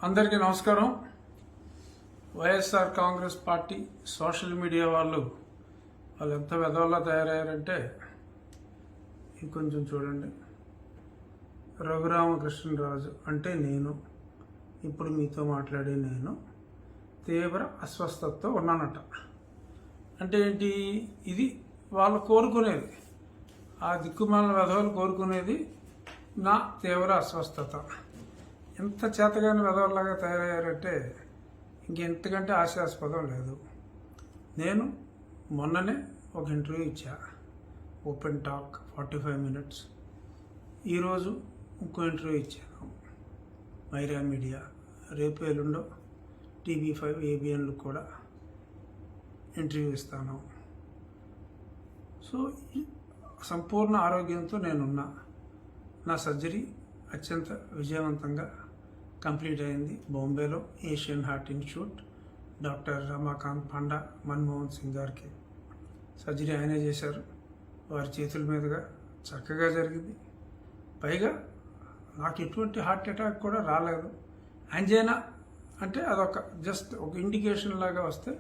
అందరికీ నమస్కారం. YSR Congress party social media వాళ్ళు ఎంత వెధవల్లా తయారయ్యారంటే ఇంకొంచెం చూడండి. రఘురామకృష్ణరాజు అంటే నేను, ఇప్పుడు మీతో మాట్లాడే నేను తీవ్ర అస్వస్థతతో ఉన్నానట. అంటే ఏంటి? ఇది వాళ్ళు కోరుకునేది, ఆ దిక్కుమాలిన వెధవలు కోరుకునేది నా తీవ్ర అస్వస్థత. ఎంత చేతగాని వెధవల్లాగా తయారయ్యారంటే ఇంకెంతకంటే ఆశాస్పదం లేదు. నేను మొన్ననే ఒక ఇంటర్వ్యూ ఇచ్చా, ఓపెన్ టాక్ 45 minutes. ఈరోజు ఇంకో ఇంటర్వ్యూ ఇచ్చాను మైరా మీడియా. రేపు ఎల్లుండో TV5 ABNలు కూడా ఇంటర్వ్యూ ఇస్తాను. సో సంపూర్ణ ఆరోగ్యంతో నేనున్నా. నా సర్జరీ అత్యంత విజయవంతంగా కంప్లీట్ అయింది. బాంబేలో Asian heart institute doctor Ramakant Panda Manmohan Singh గారికి సర్జరీ ఆయనే చేశారు. వారి చేతుల మీదుగా చక్కగా జరిగింది. పైగా నాకు ఎటువంటి హార్ట్ అటాక్ కూడా రాలేదు. యాంజైనా అంటే అదొక జస్ట్ ఒక ఇండికేషన్ లాగా వస్తే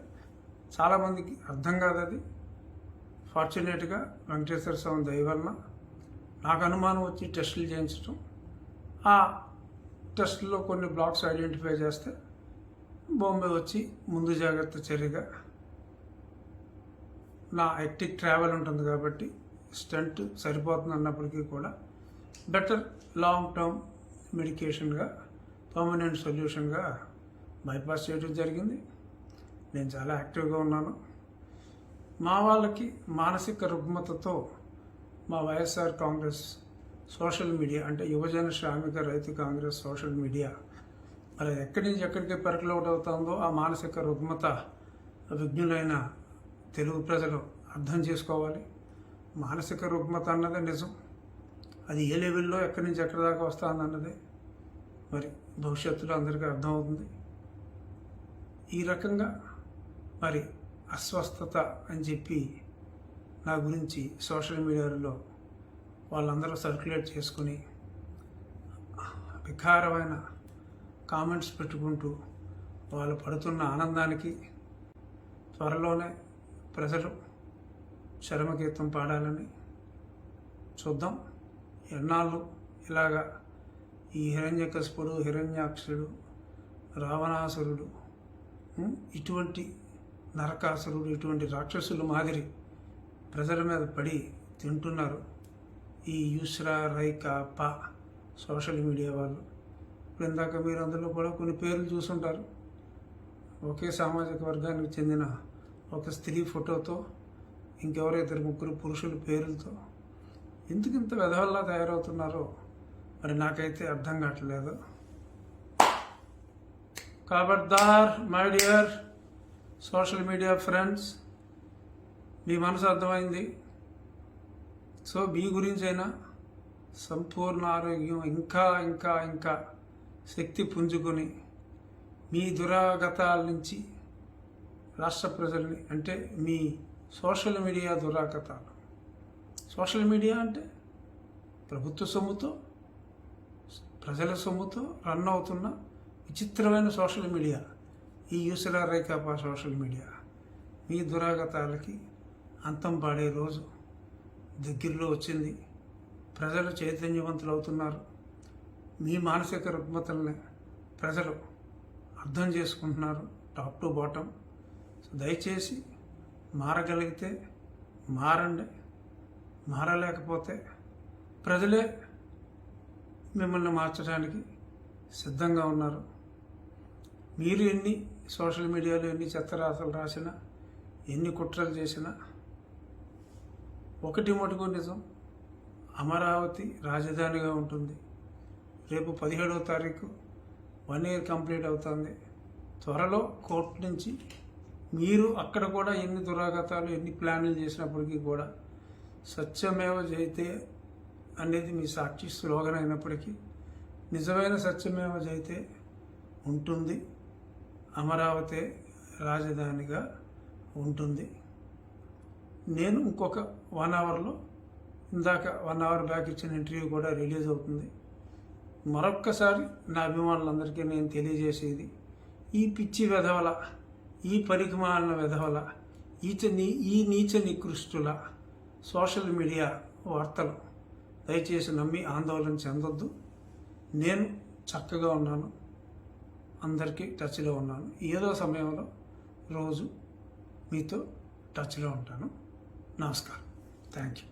చాలామందికి అర్థం కాదు అది. ఫార్చునేట్గా వెంకటేశ్వర స్వామి దయ వలన నాకు అనుమానం వచ్చి టెస్టులు చేయించడం, ఆ టెస్టుల్లో కొన్ని బ్లాక్స్ ఐడెంటిఫై చేస్తే బాంబే వచ్చి ముందు జాగ్రత్త చర్యగా నా ఎక్టిక్ ట్రావెల్ ఉంటుంది కాబట్టి స్టంట్ సరిపోతుంది అన్నప్పటికీ కూడా బెటర్ లాంగ్ టర్మ్ మెడికేషన్గా పర్మనెంట్ సొల్యూషన్గా బైపాస్ చేయడం జరిగింది. నేను చాలా యాక్టివ్గా ఉన్నాను. మా వాళ్ళకి మానసిక రుగ్మతతో మా వైఎస్ఆర్ కాంగ్రెస్ సోషల్ మీడియా అంటే యువజన శ్రామిక రైతు కాంగ్రెస్ సోషల్ మీడియా మరి ఎక్కడి నుంచి ఎక్కడికి పెరకలౌట్ అవుతుందో ఆ మానసిక రుగ్మత విజ్ఞులైన తెలుగు ప్రజలు అర్థం చేసుకోవాలి. మానసిక రుగ్మత అన్నది నిజం. అది ఏ లెవెల్లో ఎక్కడి నుంచి ఎక్కడి దాకా వస్తుంది అన్నది మరి భవిష్యత్తులో అందరికీ అర్థమవుతుంది. ఈ రకంగా మరి అస్వస్థత అని చెప్పి నా గురించి సోషల్ మీడియాలో వాళ్ళందరూ సర్క్యులేట్ చేసుకుని వికారమైన కామెంట్స్ పెట్టుకుంటూ వాళ్ళు పడుతున్న ఆనందానికి త్వరలోనే ప్రజలు చరమగీతం పాడాలని చూద్దాం. ఎన్నాళ్ళు ఇలాగా ఈ హిరణ్యకశిపుడు, హిరణ్యాక్షుడు, రావణాసురుడు, ఇటువంటి నరకాసురుడు, ఇటువంటి రాక్షసుల మాదిరి ప్రజల మీద పడి తింటున్నారు ఈ యూస్రా, రైకా, పా సోషల్ మీడియా వాళ్ళు. ఇప్పుడు ఇందాక మీరు అందులో కూడా కొన్ని పేర్లు చూసుంటారు. ఒకే సామాజిక వర్గానికి చెందిన ఒక స్త్రీ ఫోటోతో ఇంకెవరో 2-3 పురుషుల పేర్లతో ఎందుకు ఇంత వెధవల్లా తయారవుతున్నారో మరి నాకైతే అర్థం కావట్లేదు. ఖబర్దార్ my dear social media friends, మీ మనసు అర్థమైంది. సో మీ గురించి అయినా సంపూర్ణ ఆరోగ్యం ఇంకా ఇంకా ఇంకా శక్తి పుంజుకొని మీ దురాగతాల నుంచి రాష్ట్ర ప్రజల్ని, అంటే మీ సోషల్ మీడియా దురాగతాలు, సోషల్ మీడియా అంటే ప్రభుత్వ సొమ్ముతో ప్రజల సొమ్ముతో రన్ అవుతున్న విచిత్రమైన సోషల్ మీడియా ఈ యూసరా రైకాపా సోషల్ మీడియా. మీ దురాగతాలకి అంతం పాడే రోజు దగ్గరలో వచ్చింది. ప్రజలు చైతన్యవంతులు అవుతున్నారు. మీ మానసిక రుగ్మతల్ని ప్రజలు అర్థం చేసుకుంటున్నారు టాప్ టు బాటం. సో దయచేసి మారగలిగితే మారండి, మారలేకపోతే ప్రజలే మిమ్మల్ని మార్చడానికి సిద్ధంగా ఉన్నారు. మీరు ఎన్ని సోషల్ మీడియాలో ఎన్ని చెత్తరాతలు రాసినా, ఎన్ని కుట్రలు చేసినా ఒకటి మటుకు నిజం, అమరావతి రాజధానిగా ఉంటుంది. రేపు 17వ తారీఖు 1 year కంప్లీట్ అవుతుంది. త్వరలో కోర్టు నుంచి మీరు అక్కడ కూడా ఎన్ని దురాగతాలు, ఎన్ని ప్లాన్లు చేసినప్పటికీ కూడా సత్యమేవ జయతే అనేది మీ సాక్షి స్లోగన్ అయినప్పటికీ నిజమైన సత్యమేవ జయతే ఉంటుంది. అమరావతి రాజధానిగా ఉంటుంది. నేను ఇంకొక 1 hourలో, ఇందాక 1 hour బ్యాక్ ఇచ్చిన ఇంటర్వ్యూ కూడా రిలీజ్ అవుతుంది. మరొక్కసారి నా అభిమానులందరికీ నేను తెలియజేసేది, ఈ పిచ్చి వెధవల, ఈ పనికిమాలిన వెధవల, ఈ నీచ నికృష్టుల సోషల్ మీడియా వార్తలు దయచేసి నమ్మి ఆందోళన చెందొద్దు. నేను చక్కగా ఉన్నాను, అందరికీ టచ్లో ఉన్నాను. ఏదో సమయంలో రోజు మీతో టచ్లో ఉంటాను. నమస్కారం. Thank you.